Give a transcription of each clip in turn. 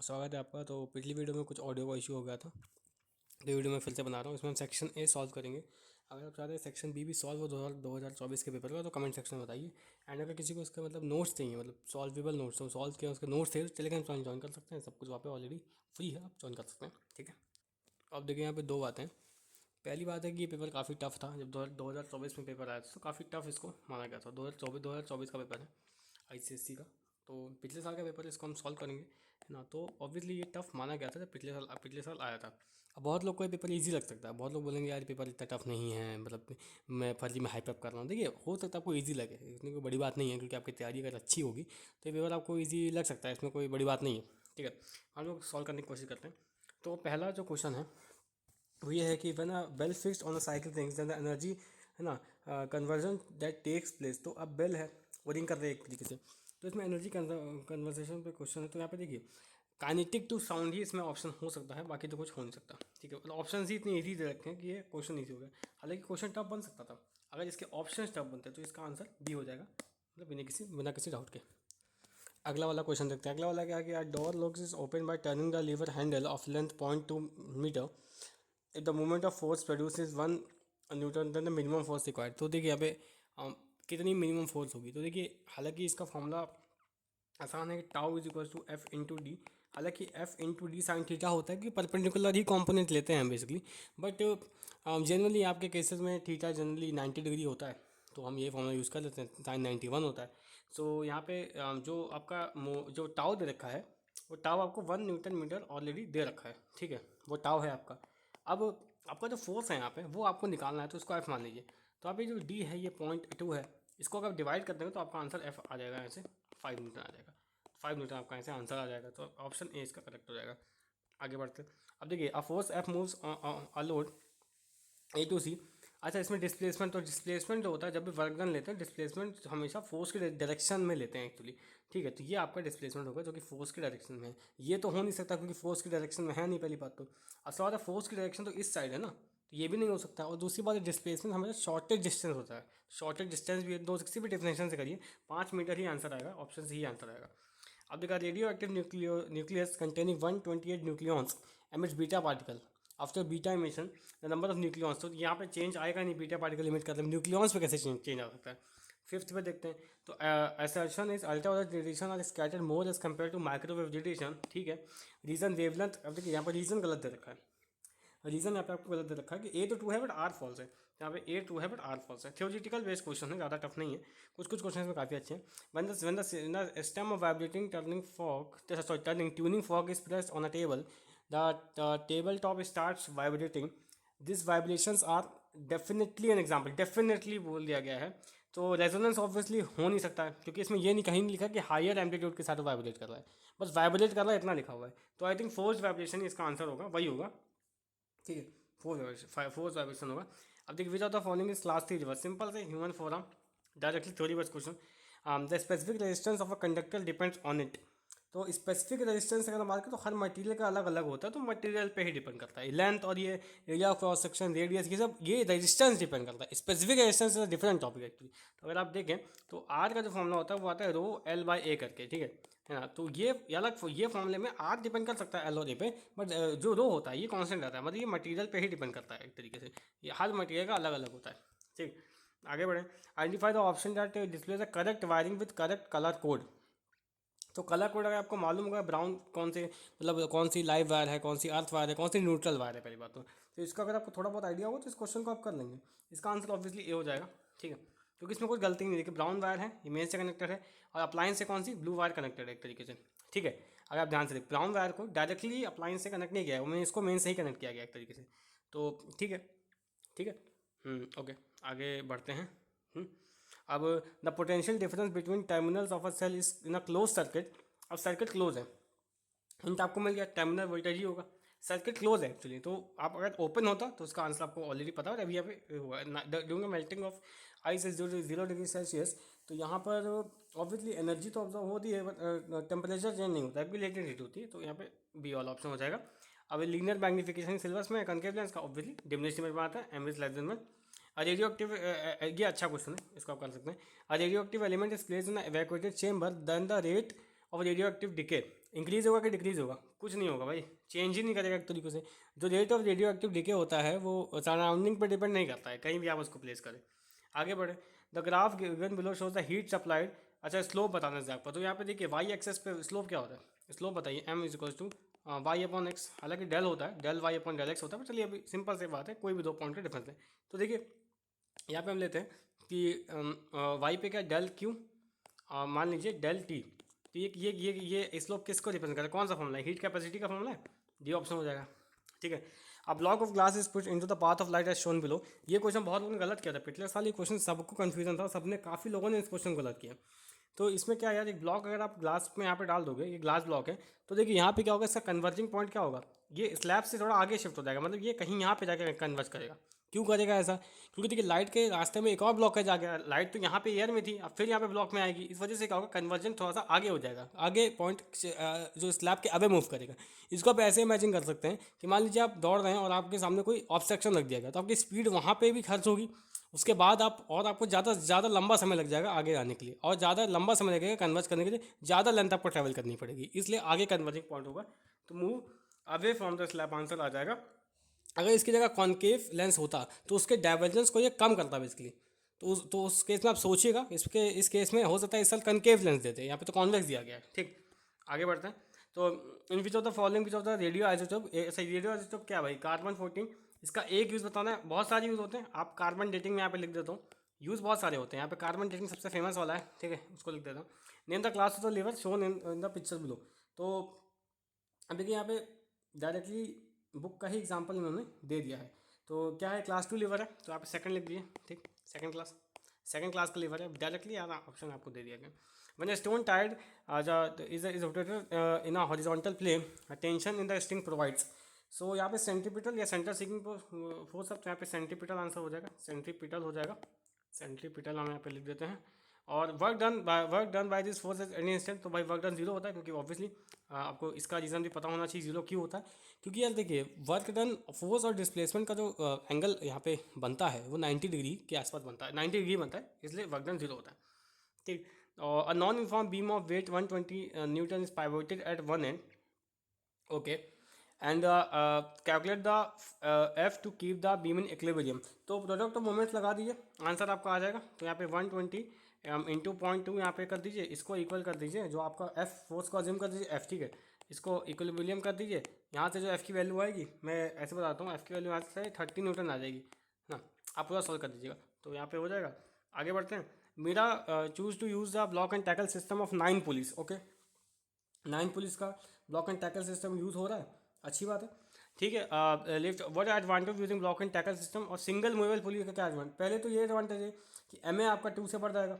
स्वागत है आपका। तो पिछली वीडियो में कुछ ऑडियो का इशू हो गया था, तो वीडियो में फिर से बना रहा हूँ। इसमें हम सेक्शन ए सॉल्व करेंगे। अगर आप चाहते हैं सेक्शन बी भी सॉल्व हो 2024 के पेपर का, तो कमेंट सेक्शन में बताइए। एंड अगर किसी को इसका मतलब नोट्स चाहिए, मतलब सॉल्वेबल नोट्स, तो सॉल्व किया उसके नोट्स थे, तो टेलीग्राम ज्वाइन कर सकते हैं। सब कुछ वहाँ पे ऑलरेडी फ्री है, आप ज्वाइन कर सकते हैं। ठीक है। अब देखिए, यहाँ पे दो बातें हैं। पहली बात है कि ये पेपर काफ़ी टफ था। जब 2024 में पेपर आया था तो काफ़ी टफ इसको माना गया था। 2024 का पेपर है आईसीएससी का। तो पिछले साल का पेपर इसको हम सॉल्व करेंगे, है ना। तो ऑब्वियसली ये टफ माना गया था जब पिछले साल आया था। अब बहुत लोग को ये पेपर इजी लग सकता है। बहुत लोग बोलेंगे यार पेपर इतना टफ नहीं है, मतलब मैं फर्जी में हाइप अप कर रहा हूँ। देखिए, हो सकता है आपको इजी लगे, इतनी कोई बड़ी बात नहीं है, क्योंकि आपकी तैयारी अगर अच्छी होगी तो ये पेपर आपको ईजी लग सकता है। इसमें कोई बड़ी बात नहीं है। ठीक है, हम लोग सॉल्व करने की कोशिश करते हैं। तो पहला जो क्वेश्चन है वो ये है कि when a bell fixed on a cycle things then the energy, है ना, कन्वर्जन दैट टेक्स प्लेस। तो अब बेल है, वो रिंग कर रहे हैं एक तरीके से। तो इसमें एनर्जी कन्वर्सेशन पे क्वेश्चन है। तो यहाँ पे देखिए, काइनेटिक टू साउंड ही इसमें ऑप्शन हो सकता है, बाकी तो कुछ हो नहीं सकता। ठीक है, मतलब ऑप्शन ही इतने ईजी दे रखे हैं कि ये क्वेश्चन ईजी हो गया। हालांकि क्वेश्चन टफ बन सकता था। अगर इसके ऑप्शन टफ बनते तो इसका आंसर बी हो जाएगा, मतलब बिना किसी डाउट के। अगला वाला क्वेश्चन देखते हैं। अगला वाला क्या है कि door locks is open by turning the lever handle of length 0.2 metre. If the moment of force produce is 1 newton then the minimum force required. तो देखिए यहाँ पे कितनी मिनिमम फोर्स होगी। तो देखिए, हालांकि इसका फॉर्मूला आसान है कि tau is equal to F into D. हालांकि F into D sine theta होता है कि परपेंडिकुलर ही कंपोनेंट लेते हैं बेसिकली। बट जनरली आपके केसेस में थीटा जनरली 90 डिग्री होता है, तो हम ये फॉर्मूला यूज़ कर लेते हैं। साइन 91 होता है। सो यहाँ पे जो आपका जो टाउ दे रखा है, वो टाउ आपको 1 न्यूटन मीटर ऑलरेडी दे रखा है। ठीक है, वो टाउ है आपका। अब आपका जो फोर्स है यहाँ पे वो आपको निकालना है, तो इसको एफ मान लीजिए। तो आप ये जो डी है ये 0.2 है, इसको अगर डिवाइड कर देंगे तो आपका आंसर एफ आ जाएगा, ऐसे 5 न्यूटन आ जाएगा। 5 न्यूटन आपका ऐसे आंसर आ जाएगा। तो ऑप्शन ए इसका करेक्ट हो जाएगा। आगे बढ़ते हैं। अब देखिए, a force F moves a load A to C. अच्छा, इसमें डिस्प्लेसमेंट, तो डिस्प्लेसमेंट जो होता है जब भी वर्क डन लेते हैं, डिस्प्लेसमेंट हमेशा फोर्स के डायरेक्शन में लेते हैं एक्चुअली। ठीक है, तो ये आपका डिस्प्लेसमेंट होगा जो कि फोर्स की डायरेक्शन में है। ये तो हो नहीं सकता क्योंकि फोर्स की डायरेक्शन में है नहीं, पहली बात तो। असल बात है, फोर्स की डायरेक्शन तो इस साइड है ना, तो ये भी नहीं हो सकता। और दूसरी बात है, डिस्प्लेसमेंट हमेशा शॉर्टेज डिस्टेंस होता है। शॉर्टेज डिस्टेंस भी दो, किसी भी डेफिनेशन से करिए 5 मीटर ही आंसर आएगा, ऑप्शन से ही आंसर आएगा। अब देखा, radioactive nucleus containing 128 nucleons emits beta particle after beta emission the number of nucleons. तो यहाँ पे चेंज आएगा नहीं, बीटा पार्टिकल इमिट करते हैं, न्यूक्लियॉन्स पे कैसे चेंज आ सकता है। फिफ्थ पे देखते हैं। तो assertion is ultraviolet radiation are scattered more as compare to microwave radiation. ठीक है, रीजन वेवलेंथ। अब देखिए यहाँ पर रीजन गलत दे रखा है। रीजन यहाँ पे आपको गलत दे रखा है कि ए तो ट्रू है बट आर फॉल्स है। यहाँ पे ए ट्रू है बट आर फॉल्स है। थियोरिटिकल बेस्ड क्वेश्चन है, ज़्यादा टफ नहीं है। कुछ कुछ क्वेश्चन में काफ़ी अच्छे हैं। when the stem of vibrating turning fork, sorry, turning tuning fork is pressed on a table, the tabletop starts vibrating. These vibrations are definitely an example, definitely बोल दिया गया है। तो रेजोनेंस ऑब्वियसली हो नहीं सकता है, क्योंकि इसमें ये नहीं, कहीं नहीं लिखा कि हायर एम्पलीट्यूड के साथ वाइब्रेट कर रहा है, बस वाइब्रेट कर रहा है इतना लिखा हुआ है। तो आई थिंक फोर्स वाइब्रेशन ही इसका आंसर होगा, वही होगा। ठीक है, फोर्स वाइब्रेशन होगा। अब देखिए, विच of the following is class 3 reverse. Simple से ह्यूमन फोरम, डायरेक्टली थ्योरी बस question. The specific resistance of a conductor depends on it. तो स्पेसिफिक रेजिस्टेंस अगर मार्क तो हर मटेरियल का अलग अलग होता है, तो मटेरियल पे ही डिपेंड करता है। लेंथ और ये area of cross section, radius, ये सब ये रेजिस्टेंस डिपेंड करता है। Specific resistance is different topic actually. तो अगर आप देखें तो आर का जो फॉर्मूला होता है वो आता है रो एल बाई ए करके। ठीक है ना। तो ये अलग, ये फॉर्मूले में आर डिपेंड कर सकता है एल और ए पे, बट जो रो होता है ये कांस्टेंट रहता है। मतलब ये मटेरियल पे ही डिपेंड करता है एक तरीके से। ये हर मटेरियल का अलग अलग होता है। ठीक, आगे बढ़ें। Identify the option that display the correct wiring with correct colour code. तो कलर कोड अगर आपको मालूम होगा ब्राउन कौन से, मतलब कौन सी लाइव वायर है, कौन सी अर्थ वायर है, कौन सी न्यूट्रल वायर है, पहली बात तो इसका अगर आपको थोड़ा बहुत आइडिया हो तो इस क्वेश्चन को आप कर लेंगे। इसका आंसर ऑब्वियसली ए हो जाएगा। ठीक है, क्योंकि इसमें कोई गलती नहीं। देखिए, ब्राउन वायर है, ये मेन से कनेक्टेड है, और अप्लायंस से कौन सी, ब्लू वायर कनेक्टेड है एक तरीके से। ठीक है, अगर आप ध्यान से देखें, ब्राउन वायर को डायरेक्टली अप्लायंस से कनेक्ट नहीं किया है, इसको मेन से ही कनेक्ट किया गया एक तरीके से। तो ठीक है, ठीक है। ओके, आगे बढ़ते हैं। अब the potential difference between terminals of a cell is in a close circuit. अब सर्किट क्लोज है, हिंट आपको मिल गया, टर्मिनल वोल्टेज ही होगा। सर्किट क्लोज है एक्चुअली, तो आप अगर ओपन होता तो उसका आंसर आपको ऑलरेडी पता है। अभी यहाँ पे हुआ during melting of ice is 0 degree Celsius. तो यहाँ पर ऑब्वियसली एनर्जी तो ऑब्जर्व होती है, बट टेम्परेचर चेंज नहीं होता है, लेटेंट हीट होती है। तो यहाँ पे बी वाला ऑप्शन हो जाएगा। अब लीनियर मैग्निफिकेशन सिल्वर्स में कनकेव लेंस का ऑब्वियसली डिमिनिश में आता है, M is less than 1। Radioactive, ये अच्छा क्वेश्चन है, इसको आप कर सकते हैं। Radioactive element is place in evacuated chamber then the rate of radioactive decay increase होगा कि डिक्रीज होगा? कुछ नहीं होगा भाई, चेंज ही नहीं करेगा एक तरीके से। जो rate of radioactive decay होता है वो सराउंडिंग पर डिपेंड नहीं करता है, कहीं भी आप उसको प्लेस करें। आगे बढ़े, the graph given below shows the heat supplied. अच्छा, स्लोप बताना है आपको, तो यहाँ पे देखिए वाई एक्सेस पे स्लोप क्या होता है, स्लोप बताइए, M is equal to Y upon X. हालांकि डेल होता है, del Y upon del X होता है, पर चलिए अभी सिंपल से बात है, कोई भी दो पॉइंट का डिफरेंस है। तो देखिए यहाँ पे हम लेते हैं कि वाई पे क्या, डेल क्यू, मान लीजिए डेल टी। तो ये स्लोप किसको रिप्रेजेंट करता है, कौन सा फॉर्मूला है, हीट कैपेसिटी का फॉर्मूला है, डी ऑप्शन हो जाएगा। ठीक है, अब block of glass is put into the path of light as shown below. ये क्वेश्चन बहुत लोगों ने गलत किया था पिछले साल, ये क्वेश्चन सबको कंफ्यूजन था, सबने काफ़ी लोगों ने इस क्वेश्चन को गलत किया। तो इसमें क्या है यार, एक ब्लॉक अगर आप ग्लास में यहाँ पे डाल दोगे, ये ग्लास ब्लॉक है, तो देखिए यहाँ पे क्या होगा, इसका कन्वर्जिंग पॉइंट क्या होगा, ये स्लैब से थोड़ा आगे शिफ्ट हो जाएगा, मतलब ये कहीं यहाँ पे जाके कन्वर्ज करेगा। क्यों करेगा ऐसा, क्योंकि देखिए लाइट के रास्ते में एक और ब्लॉक है जाके, लाइट तो यहाँ पे एयर में थी, अब फिर यहाँ पे ब्लॉक में आएगी, इस वजह से क्या होगा, कन्वर्जन थोड़ा सा आगे हो जाएगा, आगे पॉइंट जो स्लैब के अवे मूव करेगा। इसको आप ऐसे इमेजिन कर सकते हैं कि मान लीजिए आप दौड़ रहे हैं और आपके सामने कोई ऑब्स्ट्रक्शन लग दिया गया, तो आपकी स्पीड वहाँ पे भी खर्च होगी, उसके बाद आपको ज़्यादा से ज़्यादा लंबा समय लग जाएगा आगे आने के लिए, और ज़्यादा लंबा समय लगेगा कन्वर्ज करने के लिए, ज़्यादा लेंथ आपको ट्रैवल करनी पड़ेगी, इसलिए आगे कन्वर्जिंग पॉइंट होगा, तो move away from the slab answer आ जाएगा। अगर इसकी जगह कॉन्केव लेंस होता तो उसके डाइवर्जेंस को ये कम करता बेसिकली। तो उस केस में आप सोचिएगा, इस केस में हो सकता है इस साल कनकेव लेंस देते हैं, यहाँ पे तो कॉन्वेक्स दिया गया है। ठीक, आगे बढ़ते हैं। तो in which of the following which of the radio isotope, radio isotope क्या भाई, कार्बन 14। इसका एक यूज़ बताना है, बहुत सारे यूज़ होते हैं, आप कार्बन डेटिंग में यहाँ पे लिख देता हूँ, यूज़ बहुत सारे होते हैं यहाँ पे, कार्बन डेटिंग सबसे फेमस वाला है, ठीक है, उसको लिख देता हूँ। Name the class of the lever shown in the picture below. तो अब देखिए यहाँ पे डायरेक्टली बुक का ही एग्जाम्पल इन्होंने दे दिया है। तो क्या है, क्लास 2 लीवर है, तो आप सेकंड लिख दिए, ठीक, सेकंड क्लास का लीवर है, डायरेक्टली यार ऑप्शन आपको दे दिया गया। When a stone tied is rotated in a horizontal plane, a tension in the string provides. So यहाँ पे सेंट्रीपिटल या सेंटर सीकिंग फोर्स, अब तो यहाँ पे सेंट्रीपिटल आंसर हो जाएगा, सेंट्रीपिटल हो जाएगा, सेंट्रीपिटल हम यहाँ पे लिख देते हैं। और work done by this force at any instant, तो भाई वर्क डन जीरो होता है, क्योंकि ऑब्वियसली आपको इसका रीज़न भी पता होना चाहिए जीरो क्यों होता है, क्योंकि यार देखिए वर्क डन फोर्स और डिस्प्लेसमेंट का जो एंगल यहाँ पे बनता है वो 90 डिग्री के आसपास बनता है, 90 डिग्री बनता है, इसलिए वर्क डन जीरो होता है। ठीक, a non-uniform beam of weight 120 Newton is pivoted at one end. Okay, and calculate the F to keep the beam in equilibrium. तो प्रोडक्ट ऑफ मोमेंट्स लगा दीजिए, आंसर आपका आ जाएगा। तो यहाँ पे 120 इंटू 0.2 यहाँ पे कर दीजिए, इसको इक्वल कर दीजिए, जो आपका F फोर्स को अज्यूम कर दीजिए F, ठीक है, इसको इक्विलिब्रियम कर दीजिए। यहाँ से जो F की वैल्यू आएगी, मैं ऐसे बताता हूँ, F की वैल्यू यहाँ से 30 न्यूटन आ जाएगी ना, आप पूरा सॉल्व कर दीजिएगा, तो यहाँ पे हो जाएगा। आगे बढ़ते हैं। Meera choose to use the block and tackle system of 9 pulleys. Okay, 9 pulleys का block and tackle system use हो रहा है, अच्छी बात है, ठीक है। Lift what advantage using block and tackle system और सिंगल मूवेबल पुलिस का क्या एडवांटेज, पहले तो ये एडवांटेज है कि MA आपका 2 से बढ़ जाएगा,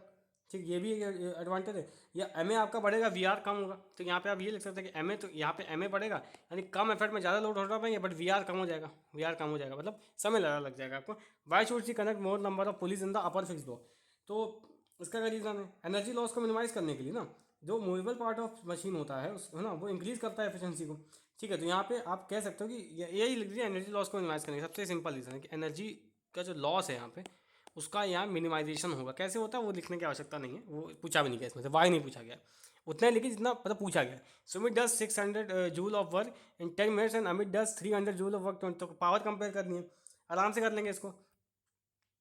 ठीक, ये भी एक एडवांटेज है, या MA आपका बढ़ेगा, VR कम होगा, तो यहाँ पे आप ये लिख सकते हैं कि MA, तो यहाँ पे MA बढ़ेगा, यानी कम एफर्ट में ज़्यादा लोड उठा पाएंगे, बट VR कम हो जाएगा, VR कम हो जाएगा, मतलब समय ज़्यादा लग जाएगा आपको। Why should see connect more number of police in the upper fix block, तो इसका क्या रीज़न है, एनर्जी लॉस को मिनिमाइज करने के लिए ना, जो मूवेबल पार्ट ऑफ मशीन होता है उस, है ना, वो इंक्रीज़ करता है एफिशिएंसी को, ठीक है। तो यहाँ पे आप कह सकते हो कि यही लिख दीजिए, एनर्जी लॉस को मिनिमाइज करने का सबसे सिंपल रीज़न है कि एनर्जी का जो लॉस है यहाँ पे उसका यहाँ मिनिमाइजेशन होगा। कैसे होता है वो लिखने की आवश्यकता नहीं है, वो पूछा भी नहीं गया इसमें से, वाई नहीं पूछा गया, उतना ही लिखिए जितना मतलब पूछा गया। Sumit does 600 joule of work in 10 minutes and Amit does 300 joule of work, तो पावर कंपेयर करनी है, आराम से कर लेंगे इसको।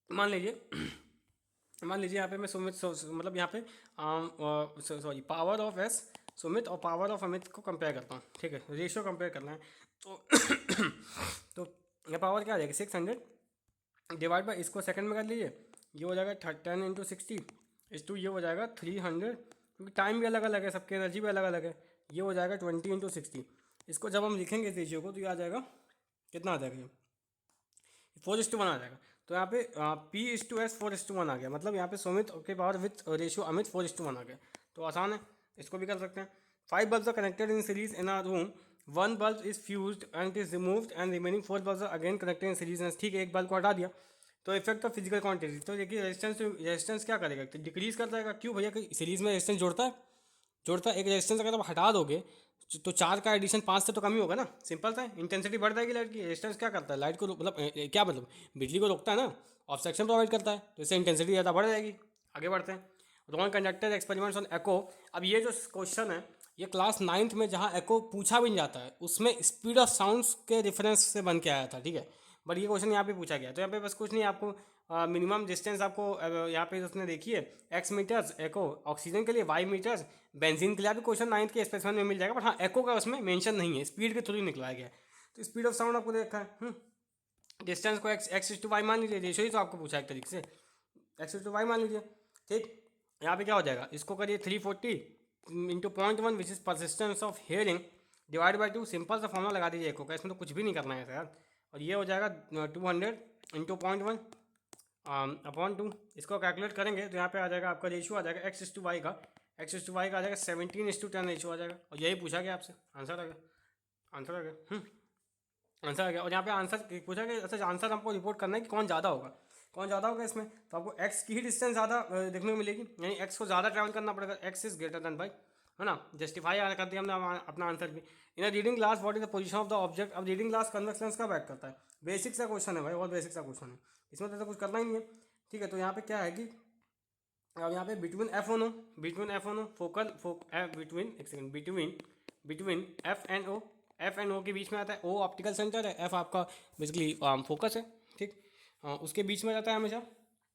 मान लीजिए यहाँ पे मैं सुमित मतलब यहाँ पे sorry power of S Sumit और पावर ऑफ अमित को कंपेयर करता हूँ, ठीक है, रेशियो कंपेयर करना है, तो तो ये पावर क्या आ जाएगी 600 डिवाइड बाई, इसको सेकंड में कर लीजिए, ये हो जाएगा 10 इंटू 60 इस टू, ये हो जाएगा 300, क्योंकि टाइम भी अलग अलग है, सबकी एनर्जी भी अलग अलग है, ये हो जाएगा 20 इंटू 60। इसको जब हम लिखेंगे इस रेशियो को तो ये आ जाएगा, कितना आ जाएगा, 4:1 आ जाएगा। तो यहाँ पे P/S 4:1 आ गया, मतलब यहाँ पे सुमित के पावर विथ रेशियो अमित 4:1 आ गया, तो आसान है, इसको भी कर सकते हैं। 5 bulbs are connected in series in a room, 1 bulb is fused and it is removed and remaining 4 bulbs are again connected in series, ठीक है, एक बल्ब को हटा दिया, तो इफेक्ट ऑफ फिजिकल क्वांटिटी, तो देखिए रेजिस्टेंस क्या करेगा, तो डिक्रीज कर जाएगा, क्यों भैया, सीरीज में रेजिस्टेंस जोड़ता है, एक रेजिस्टेंस अगर आप हटा दोगे तो 4 का एडिशन 5 से तो कम ही होगा ना, सिंपल था, इंटेंसिटी बढ़ जाएगी लाइट की। रेजिस्टेंस क्या करता है, लाइट को मतलब क्या मतलब बिजली को रोकता है ना, ऑब्स्ट्रक्शन प्रोवाइड करता है, तो इससे इंटेंसिटी ज़्यादा बढ़ जाएगी। आगे बढ़ते हैं। रॉन कंडक्टर एक्सपेरिमेंट्स ऑन एको। अब ये जो क्वेश्चन है ये क्लास 9th में जहाँ एको पूछा भी नहीं जाता है उसमें स्पीड ऑफ साउंड्स के रेफरेंस से बन के आया था, ठीक है। बट ये क्वेश्चन यहाँ पे पूछा गया, तो यहाँ पे बस कुछ नहीं, आपको मिनिमम डिस्टेंस आपको यहाँ पे उसने देखी है एक्स मीटर्स एको ऑक्सीजन के लिए, वाई मीटर्स बेंजीन के लिए। आपको क्वेश्चन 9th के स्पेसिफिक में मिल जाएगा, बट हाँ एको का उसमें मेंशन नहीं है, स्पीड के थ्रू निकलाया गया है। तो स्पीड ऑफ साउंड आपको देखा है, डिस्टेंस को एक्स टू वाई मान लीजिए, रेशियो ही तो आपको पूछा है एक तरीके से, एक्स टू वाई मान लीजिए, ठीक। यहाँ पे क्या हो जाएगा, इसको करिए 340 into 0.1 which is persistence of hearing divide by 2, simple सा फॉर्मूला लगा दीजिए एको का, इसमें तो कुछ भी नहीं करना है यार। और ये हो जाएगा 200 इंटू 0.1 अपॉन 2, इसको कैलकुलेट करेंगे तो यहाँ पे आ जाएगा आपका रेशियो आ जाएगा एक्स टू वाई का, आ जाएगा 17:10 रेशियो आ जाएगा। और यही पूछा गया आपसे, आंसर आ गया, आंसर आ गया, आंसर आ गया। और यहाँ पे आंसर पूछा गया, अच्छा आंसर हमको रिपोर्ट करना है कि कौन ज़्यादा होगा, कौन ज़्यादा होगा इसमें, तो आपको एक्स की ही डिस्टेंस ज़्यादा देखने को मिलेगी, यानी एक्स को ज़्यादा ट्रैवल करना पड़ेगा, X is greater than Y, है ना। जस्टिफाई कर दिया हमने अपना आंसर भी। In reading glass what is the position of the object. अब रीडिंग ग्लास कन्वेक्स लेंस का बैक करता है, बेसिक सा क्वेश्चन है भाई, बहुत बेसिक सा क्वेश्चन है, इसमें तो ऐसा कुछ करना ही नहीं है, ठीक है। तो यहाँ पे क्या है कि अब यहाँ पे बिटवीन एफ ओन ओ, फोकल बिटवीन, एक सेकंड, बिटवीन एफ एंड ओ के बीच में आता है, ओ ऑप्टिकल सेंटर है, एफ आपका बेसिकली फोकस है, ठीक। उसके बीच में रहता है हमेशा,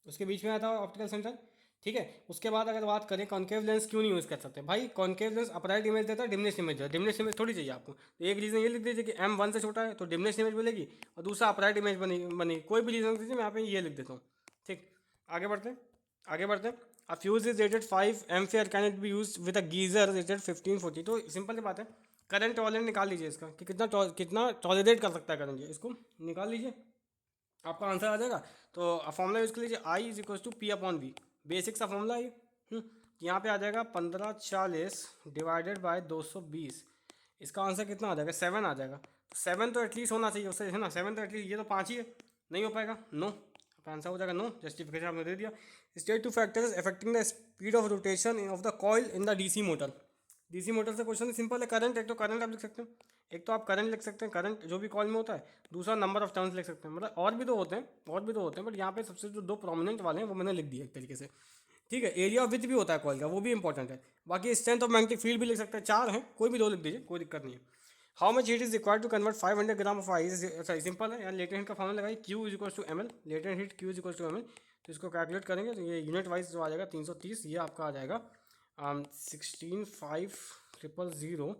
उसके बीच में आता है ऑप्टिकल सेंटर, ठीक है। उसके बाद अगर बात करें कॉन्केव लेंस क्यों नहीं यूज़ कर सकते, भाई कॉन्केव लेंस अपराइट इमेज देता है, डिमनिश इमेज देता है, डिमनिश इमेज थोड़ी चाहिए आपको, तो एक रीज़न ये लिख दीजिए कि M1 से छोटा है तो डिमनिश इमेज मिलेगी, और दूसरा अपराइट इमेज बनेगी, कोई भी रीज़न दीजिए, मैं यहाँ पे ये लिख देता हूँ, ठीक। आगे बढ़ते हैं, आगे बढ़ते हैं। A fuse is rated 5 ampere, can it be use with a geyser rated 1540। तो सिंपल सी बात है, करंट टॉलरेट निकाल लीजिए इसका कि कितना टॉलरेट कर सकता है करंट, इसको निकाल लीजिए, आपका आंसर आ जाएगा। तो फॉर्मूला यूज़ कर लीजिए, I is equal to P upon V, basic सा फॉर्मूला है ये। यहाँ पे आ जाएगा 1540 डिवाइडेड बाय 220, इसका आंसर कितना आ जाएगा, 7 आ जाएगा। 7 तो एटलीस्ट होना चाहिए उससे, है ना, 7 तो एटलीस्ट, ये तो 5 ही है, नहीं हो पाएगा, नो, आपका आंसर हो जाएगा नो, जस्टिफिकेशन आपने दे दिया। State two factors affecting the speed of rotation of the coil in the DC motor. DC motor से क्वेश्चन सिंपल है, करंट, एक तो करंट आप लिख सकते हैं, एक तो आप करंट लिख सकते हैं, करंट जो भी कॉइल में होता है, दूसरा नंबर ऑफ टर्न्स लिख सकते हैं, मतलब और भी तो होते हैं, बट यहाँ पे सबसे जो दो प्रोमिनेंट वाले हैं वो मैंने लिख दिया एक तरीके से, ठीक है। एरिया ऑफ विथ भी होता है कॉइल का, वो भी इंपॉर्टेंट है। बाकी स्ट्रेंथ ऑफ मैग्नेटिक फील्ड भी लिख सकते हैं, 4 हैं, कोई भी 2 लिख दीजिए, कोई दिक्कत नहीं है। How much heat is required to convert 500 gram of ice, अच्छा सिंपल है यार, लेटेंट हीट का फॉर्मूला लगाइए, Q is equal to ml, latent heat Q is equal to ml, तो इसको कैलकुलेट करेंगे तो ये यूनिट वाइज जो आ जाएगा 330, ये आपका आ जाएगा 16,500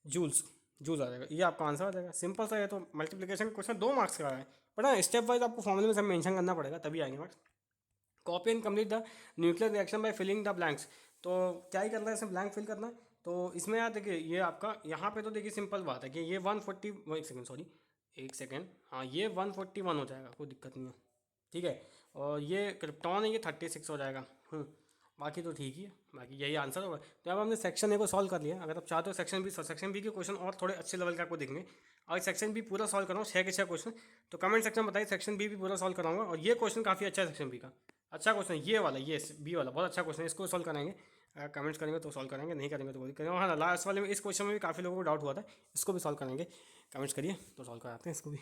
जूल्स, आ जाएगा, ये आपका आंसर आ जाएगा। सिंपल सा है, तो मल्टीप्लिकेशन क्वेश्चन 2 मार्क्स का है, बट हाँ स्टेप वाइज आपको फॉर्मूले में सब मेंशन करना पड़ेगा तभी आएंगे marks. Copy and complete the nuclear reaction by filling the blanks. तो क्या ही करना है, इसमें ब्लैंक फिल करना है। तो इसमें यार देखिए, ये आपका यहाँ पे तो देखिए सिंपल बात है कि ये 140, एक सेकेंड, हाँ ये 141 हो जाएगा, कोई दिक्कत नहीं है, ठीक है। और ये क्रिप्टॉन है, ये 36 हो जाएगा, बाकी तो ठीक ही है, बाकी यही आंसर होगा। तो अब हमने सेक्शन ए को सॉल्व कर लिया, अगर आप चाहते हो सेक्शन बी के क्वेश्चन और थोड़े अच्छे लेवल के आपको देखेंगे, अगर सेक्शन बी पूरा सॉल्व कराऊँ 6 के 6 क्वेश्चन, तो कमेंट सेक्शन में बताइए, सेक्शन बी भी पूरा सॉल्व कराऊंगा। और ये क्वेश्चन काफ़ी अच्छा है सेक्शन बी का, अच्छा क्वेश्चन ये वाला, ये बी वाला बहुत अच्छा क्वेश्चन है, इसको सॉल्व कराएंगे, अगर कमेंट्स करेंगे तो सॉल्व करेंगे, नहीं करेंगे तो कोई करेंगे। हाँ लास्ट वाले में इस क्वेश्चन में भी काफ़ी लोगों को डाउट हुआ था, इसको भी सॉल्व करेंगे, कमेंट्स करिए तो सॉल्व कराते हैं इसको भी।